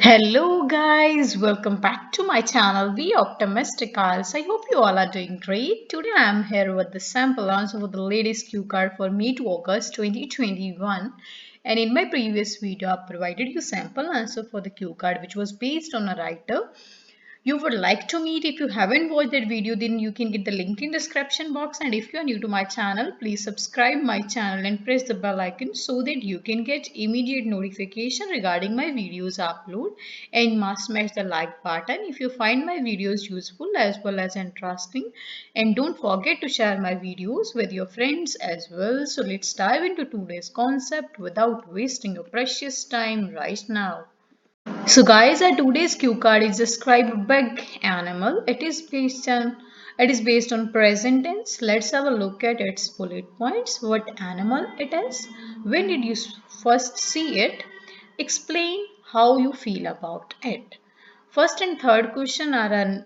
Hello guys, welcome back to my channel, The Optimisticals. I hope you all are doing great. Today I am here with the sample answer for the latest cue card for May to August 2021. And in my previous video, I provided you sample answer for the cue card which was based on a writer you would like to meet. If you haven't watched that video, then you can get the link in description box. And if you are new to my channel, please subscribe my channel and press the bell icon so that you can get immediate notification regarding my videos upload. And must smash the like button if you find my videos useful as well as interesting. And don't forget to share my videos with your friends as well. So let's dive into today's concept without wasting your precious time right now. So guys, our today's cue card is describe a big animal. It is based on present tense. Let's have a look at its bullet points. What animal it is? When did you first see it? Explain how you feel about it. First and third question are an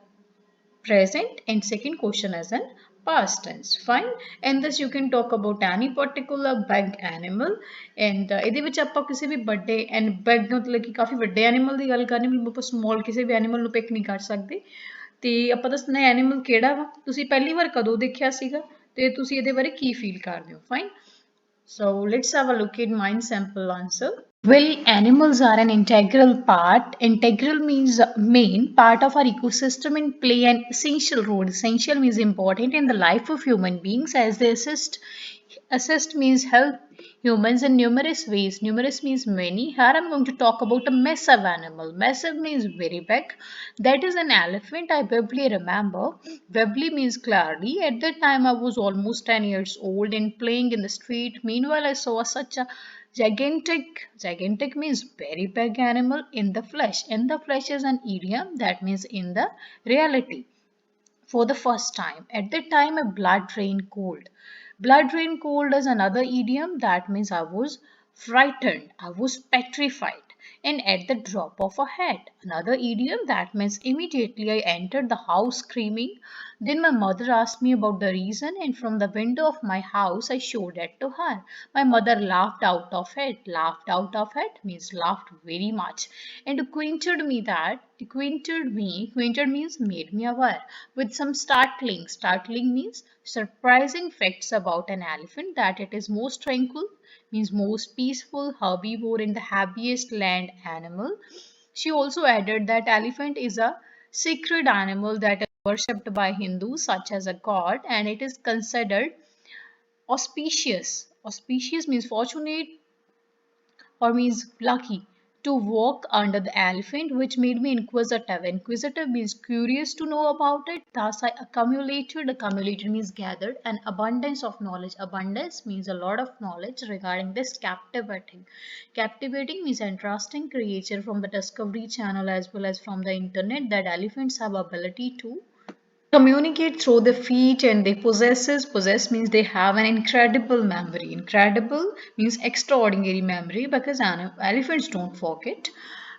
present and second question as an past tense. Fine. And this you can talk about any particular big animal and ਇਹਦੇ ਵਿੱਚ ਆਪਾਂ ਕਿਸੇ ਵੀ ਵੱਡੇ and big ਮਤਲਬ ਕਿ ਕਾਫੀ ਵੱਡੇ animal ਦੀ ਗੱਲ ਕਰਨੀ ਮਤਲਬ ਆਪਾਂ small ਕਿਸੇ ਵੀ ਐਨੀਮਲ ਨੂੰ ਪਿਕ ਨਹੀਂ ਕਰ ਸਕਦੇ ਤੇ ਆਪਾਂ ਦੱਸਣਾ ਐਨੀਮਲ ਕਿਹੜਾ ਵਾ ਤੁਸੀਂ ਪਹਿਲੀ ਵਾਰ ਕਦੋਂ ਦੇਖਿਆ ਸੀਗਾ ਤੇ ਤੁਸੀਂ ਇਹਦੇ ਬਾਰੇ ਕੀ ਫੀਲ ਕਰਦੇ ਹੋ fine so let's have a look at my sample answer. Well, animals are an integral part. Integral means main part of our ecosystem and play an essential role. Essential means important in the life of human beings as they assist. Assist means help humans in numerous ways. Numerous means many. Here I'm going to talk about a massive animal. Massive means very big. That is an elephant. I vividly remember. Vividly means clearly. At that time I was almost 10 years old and playing in the street. Meanwhile I saw such a gigantic means very big animal in the flesh. In the flesh is an idiom that means in the reality. For the first time. At that time, a blood ran cold. Blood ran cold is another idiom that means I was frightened, I was petrified. And at the drop of a hat, another idiom that means immediately I entered the house screaming. Then my mother asked me about the reason, and from the window of my house I showed it to her. My mother laughed out of it. Laughed out of it means laughed very much, and acquainted means made me aware with some startling. Startling means surprising facts about an elephant, that it is most tranquil means most peaceful, herbivore and the happiest land animal. She also added that elephant is a sacred animal that is worshipped by Hindus such as a god, and it is considered auspicious. Auspicious means fortunate or means lucky to walk under the elephant, which made me inquisitive. Inquisitive means curious to know about it. Thus, I accumulated. Accumulated means gathered. An abundance of knowledge. Abundance means a lot of knowledge regarding this captivating. Captivating means interesting creature from the Discovery Channel as well as from the internet that elephants have ability to communicate through the feet, and they possess means they have an incredible memory. Incredible means extraordinary memory because elephants don't forget.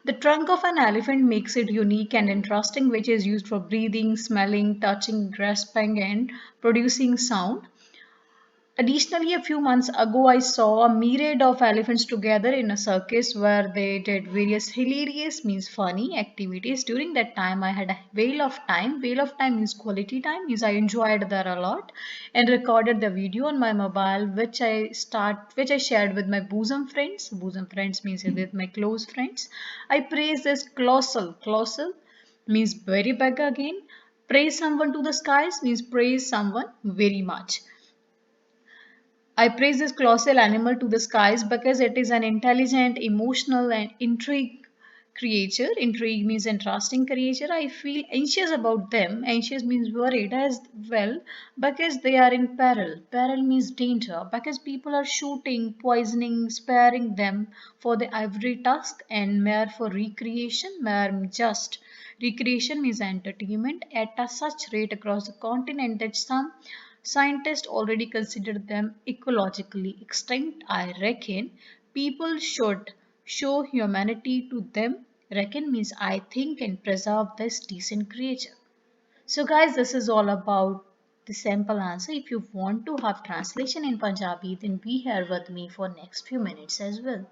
The trunk of an elephant makes it unique and interesting, which is used for breathing, smelling, touching, grasping and producing sound. Additionally, a few months ago, I saw a myriad of elephants together in a circus where they did various hilarious means funny activities. During that time, I had a whale of time. Whale of time means quality time, means I enjoyed there a lot and recorded the video on my mobile, which I shared with my bosom friends. Bosom friends means with my close friends. I praise this colossal means very big again. Praise someone to the skies means praise someone very much. I praise this colossal animal to the skies because it is an intelligent, emotional, and intrigue creature. Intrigue means interesting creature. I feel anxious about them. Anxious means worried as well because they are in peril. Peril means danger because people are shooting, poisoning, sparing them for the ivory tusk, and mere for recreation. Mere just recreation means entertainment at a such rate across the continent that some scientists already consider them ecologically extinct. I reckon people should show humanity to them. Reckon means I think and preserve this decent creature. So guys, this is all about the sample answer. If you want to have translation in Punjabi, then be here with me for next few minutes as well.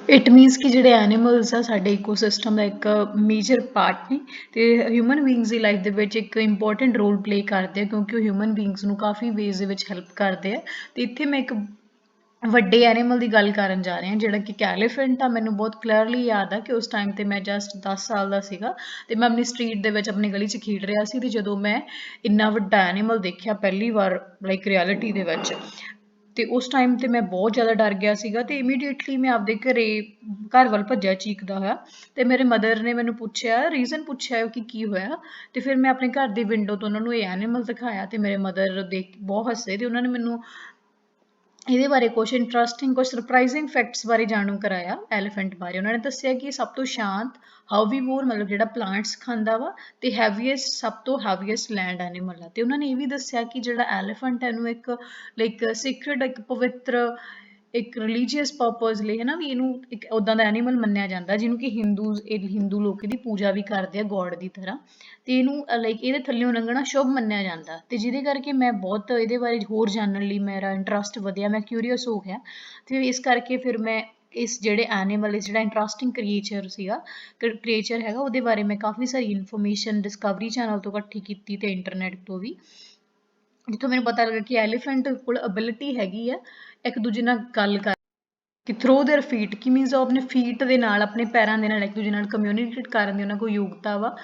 It means ਕਿ ਜਿਹੜੇ animals ਆ ਸਾਡੇ ecosystem ਦਾ ਇੱਕ major part ਨੇ ਤੇ human beings ਦੀ life ਦੇ ਵਿੱਚ ਇੱਕ ਇੰਪੋਰਟੈਂਟ ਰੋਲ ਪਲੇ ਕਰਦੇ ਆ ਕਿਉਂਕਿ ਉਹ ਹਿਊਮਨ ਬੀਇੰਗਸ ਨੂੰ ਕਾਫੀ ਵੇਜ਼ ਦੇ ਵਿੱਚ ਹੈਲਪ ਕਰਦੇ ਆ ਤੇ ਇੱਥੇ ਮੈਂ ਇੱਕ ਵੱਡੇ ਐਨੀਮਲ ਦੀ ਗੱਲ ਕਰਨ ਜਾ ਰਹੇ ਹਾਂ ਜਿਹੜਾ ਕਿ ਐਲੀਫੈਂਟ ਆ। ਮੈਨੂੰ ਬਹੁਤ ਕਲੀਅਰਲੀ ਯਾਦ ਆ ਕਿ ਉਸ ਟਾਈਮ ਤੇ ਮੈਂ ਜਸਟ 10 ਸਾਲ ਦਾ ਸੀਗਾ ਤੇ ਮੈਂ ਆਪਣੀ ਸਟਰੀਟ ਦੇ ਵਿੱਚ ਆਪਣੀ ਗਲੀ 'ਚ ਖੇਡ ਰਿਹਾ ਸੀ ਤੇ ਜਦੋਂ ਮੈਂ ਇੰਨਾ ਵੱਡਾ ਐਨੀਮਲ ਦੇਖਿਆ ਪਹਿਲੀ ਵਾਰ ਲਾਈਕ ਰਿਐਲਿਟੀ ਦੇ ਵਿੱਚ ਤੇ ਉਸ ਟਾਈਮ ਤੇ ਮੈਂ ਬਹੁਤ ਜ਼ਿਆਦਾ ਡਰ ਗਿਆ ਸੀਗਾ ਤੇ ਇਮੀਡੀਏਟਲੀ ਮੈਂ ਆਪਦੇ ਘਰ ਵੱਲ ਭੱਜਿਆ ਚੀਕਦਾ ਹੋਇਆ ਤੇ ਮੇਰੇ ਮਦਰ ਨੇ ਮੈਨੂੰ ਪੁੱਛਿਆ ਰੀਜ਼ਨ ਪੁੱਛਿਆ ਕਿ ਕੀ ਹੋਇਆ ਤੇ ਫਿਰ ਮੈਂ ਆਪਣੇ ਘਰ ਦੀ ਵਿੰਡੋ ਤੋਂ ਉਹਨਾਂ ਨੂੰ ਇਹ ਐਨੀਮਲ ਦਿਖਾਇਆ ਤੇ ਮੇਰੇ ਮਦਰ ਦੇਖ ਬਹੁਤ ਹੱਸੇ ਤੇ ਉਹਨਾਂ ਨੇ ਮੈਨੂੰ ਇਹਦੇ ਬਾਰੇ ਕੁਛ ਇੰਟਰਸਟਿੰਗ ਕੁਛ ਸਰਪ੍ਰਾਈਜ਼ਿੰਗ ਫੈਕਟਸ ਬਾਰੇ ਜਾਣੂ ਕਰਾਇਆ ਐਲੀਫੈਂਟ ਬਾਰੇ। ਉਹਨਾਂ ਨੇ ਦੱਸਿਆ ਕਿ ਸਭ ਤੋਂ ਸ਼ਾਂਤ ਹਰਬੀਵੋਰ ਮਤਲਬ ਜਿਹੜਾ ਪਲਾਂਟਸ ਖਾਂਦਾ ਵਾ ਤੇ ਹੈਵੀਐਸਟ ਸਭ ਤੋਂ ਹੈਵੀਐਸਟ ਲੈਂਡ ਐਨੀਮਲ ਆ ਤੇ ਉਹਨਾਂ ਨੇ ਇਹ ਵੀ ਦੱਸਿਆ ਕਿ ਜਿਹੜਾ ਐਲੀਫੈਂਟ ਹੈ ਇਹਨੂੰ ਇੱਕ ਲਾਈਕ ਸੀਕ੍ਰੇਟ ਇੱਕ ਪਵਿੱਤਰ ਇੱਕ ਰਿਲੀਜੀਅਸ ਪਰਪਸ ਲਈ ਹੈ ਨਾ ਵੀ ਇਹਨੂੰ ਇੱਕ ਉੱਦਾਂ ਦਾ ਐਨੀਮਲ ਮੰਨਿਆ ਜਾਂਦਾ ਜਿਹਨੂੰ ਕਿ ਹਿੰਦੂ ਲੋਕ ਇਹਦੀ ਪੂਜਾ ਵੀ ਕਰਦੇ ਆ ਗੋਡ ਦੀ ਤਰ੍ਹਾਂ ਤੇ ਇਹਨੂੰ ਲਾਈਕ ਇਹਦੇ ਥੱਲਿਓਂ ਲੰਘਣਾ ਸ਼ੁਭ ਮੰਨਿਆ ਜਾਂਦਾ ਤੇ ਜਿਹਦੇ ਕਰਕੇ ਮੈਂ ਬਹੁਤ ਇਹਦੇ ਬਾਰੇ ਹੋਰ ਜਾਣਨ ਲਈ ਮੇਰਾ ਇੰਟਰਸਟ ਵਧਿਆ ਮੈਂ ਕਿਊਰੀਅਸ ਹੋ ਗਿਆ ਤੇ ਇਸ ਕਰਕੇ ਫਿਰ ਮੈਂ ਇਸ ਜਿਹੜੇ ਐਨੀਮਲ ਇਸ ਜਿਹੜਾ ਇੰਟਰਸਟਿੰਗ ਕ੍ਰੀਏਚਰ ਹੈਗਾ ਉਹਦੇ ਬਾਰੇ ਮੈਂ ਕਾਫੀ ਸਾਰੀ ਇਨਫੋਰਮੇਸ਼ਨ ਡਿਸਕਵਰੀ ਚੈਨਲ ਤੋਂ ਇਕੱਠੀ ਕੀਤੀ ਤੇ ਇੰਟਰਨੈਟ ਤੋਂ ਵੀ ਜਿੱਥੋਂ ਮੈਨੂੰ ਪਤਾ ਲੱਗਾ ਕਿ ਐਲੀਫੈਂਟ ਕੋਲ ਅਬਿਲਿਟੀ ਹੈਗੀ ਆ ਇੱਕ ਦੂਜੇ ਨਾਲ ਗੱਲ ਕਰ ਕਿ ਥਰੂ देयर ਫੀਟ ਕੀ ਮੀਨਸ ਉਹ ਆਪਣੇ ਫੀਟ ਦੇ ਨਾਲ ਆਪਣੇ ਪੈਰਾਂ ਦੇ ਨਾਲ ਇੱਕ ਦੂਜੇ ਨਾਲ ਕਮਿਊਨੀਕੇਟ ਕਰਨ ਦੀ ਉਹਨਾਂ ਕੋਲ ਯੋਗਤਾ ਵਾ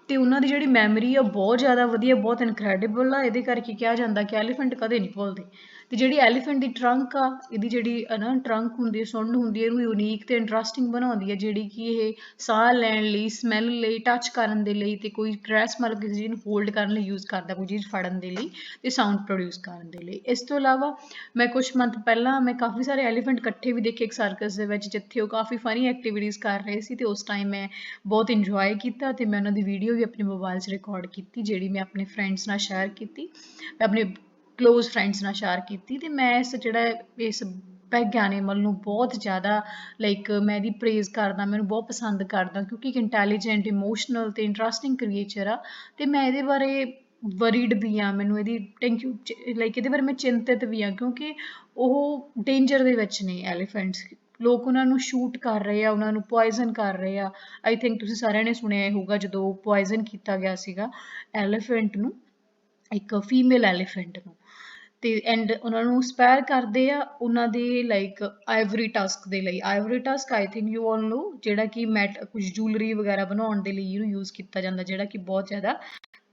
ਤੇ ਉਹਨਾਂ ਦੀ ਜਿਹੜੀ ਮੈਮਰੀ ਆ ਬਹੁਤ ਜ਼ਿਆਦਾ ਵਧੀਆ ਬਹੁਤ ਇਨਕ੍ਰੈਡੀਬਲ ਆ ਇਹਦੇ ਕਰਕੇ ਕਿਹਾ ਜਾਂਦਾ ਕਿ ਐਲੀਫੈਂਟ ਕਦੇ ਨਹੀਂ ਭੁੱਲਦੇ ਤੇ ਜਿਹੜੀ ਐਲੀਫੈਂਟ ਦੀ ਟਰੰਕ ਆ ਇਹਦੀ ਜਿਹੜੀ ਨਾ ਟਰੰਕ ਹੁੰਦੀ ਹੈ ਸੁੰਡ ਹੁੰਦੀ ਹੈ ਇਹਨੂੰ ਯੂਨੀਕ ਤੇ ਇੰਟਰਸਟਿੰਗ ਬਣਾਉਂਦੀ ਹੈ ਜਿਹੜੀ ਕਿ ਇਹ ਸਾਹ ਲੈਣ ਲਈ ਸਮੈਲ ਲਈ ਟੱਚ ਕਰਨ ਦੇ ਲਈ ਤੇ ਕੋਈ ਡਰੈਸ ਮਤਲਬ ਕਿਸੇ ਚੀਜ਼ ਨੂੰ ਹੋਲਡ ਕਰਨ ਲਈ ਯੂਜ਼ ਕਰਦਾ ਕੋਈ ਚੀਜ਼ ਫੜਨ ਦੇ ਲਈ ਤੇ ਸਾਊਂਡ ਪ੍ਰੋਡਿਊਸ ਕਰਨ ਦੇ ਲਈ। ਇਸ ਤੋਂ ਇਲਾਵਾ ਮੈਂ ਕੁਛ ਮੰਥ ਪਹਿਲਾਂ ਮੈਂ ਕਾਫੀ ਸਾਰੇ ਐਲੀਫੈਂਟ ਇਕੱਠੇ ਵੀ ਦੇਖੇ ਇੱਕ ਸਰਕਸ ਦੇ ਵਿੱਚ ਜਿੱਥੇ ਉਹ ਕਾਫੀ ਫਨੀ ਐਕਟੀਵਿਟੀਜ਼ ਕਰ ਰਹੇ ਸੀ ਤੇ ਉਸ ਟਾਈਮ ਮੈਂ ਬਹੁਤ ਇੰਜੋਏ ਕੀਤਾ ਤੇ ਮੈਂ ਉਹਨਾਂ ਦੀ ਵੀਡੀਓ ਵੀ ਆਪਣੇ ਮੋਬਾਈਲ 'ਚ ਰਿਕਾਰਡ ਕੀਤੀ ਜਿਹੜੀ ਮੈਂ ਆਪਣੇ ਫਰੈਂਡਸ ਨਾਲ ਸ਼ੇਅਰ ਕੀਤੀ ਮੈਂ ਆਪਣੇ ਕਲੋਜ਼ ਫਰੈਂਡਸ ਨਾਲ ਸ਼ੇਅਰ ਕੀਤੀ ਤੇ ਮੈਂ ਇਸ ਬਿਗ ਐਨੀਮਲ ਨੂੰ ਬਹੁਤ ਜ਼ਿਆਦਾ ਲਾਈਕ ਮੈਂ ਇਹਦੀ ਪ੍ਰੇਜ਼ ਕਰਦਾ ਮੈਨੂੰ ਬਹੁਤ ਪਸੰਦ ਕਰਦਾ ਕਿਉਂਕਿ ਇੱਕ ਇੰਟੈਲੀਜੈਂਟ ਇਮੋਸ਼ਨਲ ਤੇ ਇੰਟਰਸਟਿੰਗ ਕ੍ਰੀਏਚਰ ਆ ਤੇ ਮੈਂ ਇਹਦੇ ਬਾਰੇ ਵਰੀਡ ਵੀ ਆ ਮੈਨੂੰ ਇਹਦੀ ਲਾਈਕ ਇਹਦੇ ਬਾਰੇ ਮੈਂ ਚਿੰਤਿਤ ਵੀ ਆ ਕਿਉਂਕਿ ਉਹ ਡੇਂਜਰ ਦੇ ਵਿੱਚ ਨੇ ਐਲੀਫੈਂਟਸ ਲੋਕ ਉਹਨਾਂ ਨੂੰ ਸ਼ੂਟ ਕਰ ਰਹੇ ਆ ਉਹਨਾਂ ਨੂੰ ਪੋਇਜ਼ਨ ਕਰ ਰਹੇ ਆ। ਆਈ ਥਿੰਕ ਤੁਸੀਂ ਸਾਰਿਆਂ ਨੇ ਸੁਣਿਆ ਹੋਊਗਾ ਜਦੋਂ ਪੋਇਜ਼ਨ ਕੀਤਾ ਗਿਆ ਸੀਗਾ ਐਲੀਫੈਂਟ ਨੂੰ ਇੱਕ ਫੀਮੇਲ ਐਲੀਫੈਂਟ ਨੂੰ ਤੇ ਐਂਡ ਉਹਨਾਂ ਨੂੰ ਸਪੈਰ ਕਰਦੇ ਆ ਉਹਨਾਂ ਦੇ ਲਾਈਕ ਆਈਵਰੀ ਟਸਕ ਦੇ ਲਈ ivory tusk I think you all know ਜਿਹੜਾ ਕਿ ਕੁਝ ਜੂਲਰੀ ਵਗੈਰਾ ਬਣਾਉਣ ਦੇ ਲਈ ਇਹਨੂੰ ਯੂਜ਼ ਕੀਤਾ ਜਾਂਦਾ ਜਿਹੜਾ ਕਿ ਬਹੁਤ ਜ਼ਿਆਦਾ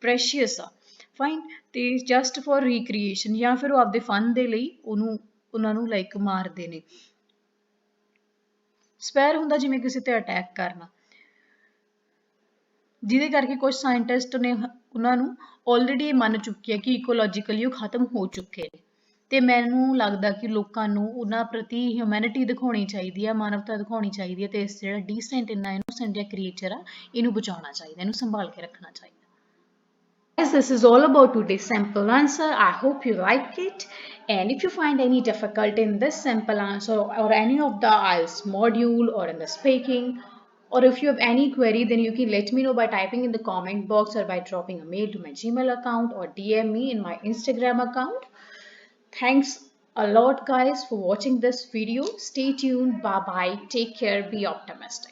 ਪ੍ਰੈਸ਼ੀਅਸ ਆ ਫਾਈਨ ਤੇ ਜਸਟ ਫॉर ਰੀਕ੍ਰੀਏਸ਼ਨ ਜਾਂ ਫਿਰ ਉਹ ਆਪਦੇ ਫਨ ਦੇ ਲਈ ਉਹਨਾਂ ਨੂੰ ਲਾਈਕ ਮਾਰਦੇ ਨੇ। ਸਪੈਰ ਹੁੰਦਾ ਜਿਵੇਂ ਕਿਸੇ ਤੇ ਅਟੈਕ ਕਰਨਾ ਜਿਹਦੇ ਕਰਕੇ ਕੁਝ ਸਾਇੰਟਿਸਟ ਨੇ ਉਹਨਾਂ ਨੂੰ ਆਲਰੇਡੀ ਮੰਨ ਚੁੱਕੇ ਆ ਕਿ ਇਕੋਲੋਜੀਕਲੀ ਉਹ ਖਤਮ ਹੋ ਚੁੱਕੇ ਨੇ ਤੇ ਮੈਨੂੰ ਲੱਗਦਾ ਕਿ ਲੋਕਾਂ ਨੂੰ ਉਹਨਾਂ ਪ੍ਰਤੀ ਹਿਊਮੈਨਿਟੀ ਦਿਖਾਉਣੀ ਚਾਹੀਦੀ ਆ ਮਾਨਵਤਾ ਦਿਖਾਉਣੀ ਚਾਹੀਦੀ ਹੈ ਤੇ ਇਸ ਜਿਹੜਾ ਡੀਸੈਂਟ ਇੰਨਾ ਇਨੋਸੈਂਟ ਜਿਹਾ ਕ੍ਰੀਏਚਰ ਆ ਇਹਨੂੰ ਬਚਾਉਣਾ ਚਾਹੀਦਾ ਇਹਨੂੰ ਸੰਭਾਲ ਕੇ ਰੱਖਣਾ ਚਾਹੀਦਾ। Guys, this is all about today's simple answer. I hope you like it. And if you find any difficulty in this simple answer or any of the IELTS module or in the speaking, or if you have any query, then you can let me know by typing in the comment box or by dropping a mail to my Gmail account or DM me in my Instagram account. Thanks a lot, guys, for watching this video. Stay tuned. Bye bye. Take care. Be optimistic.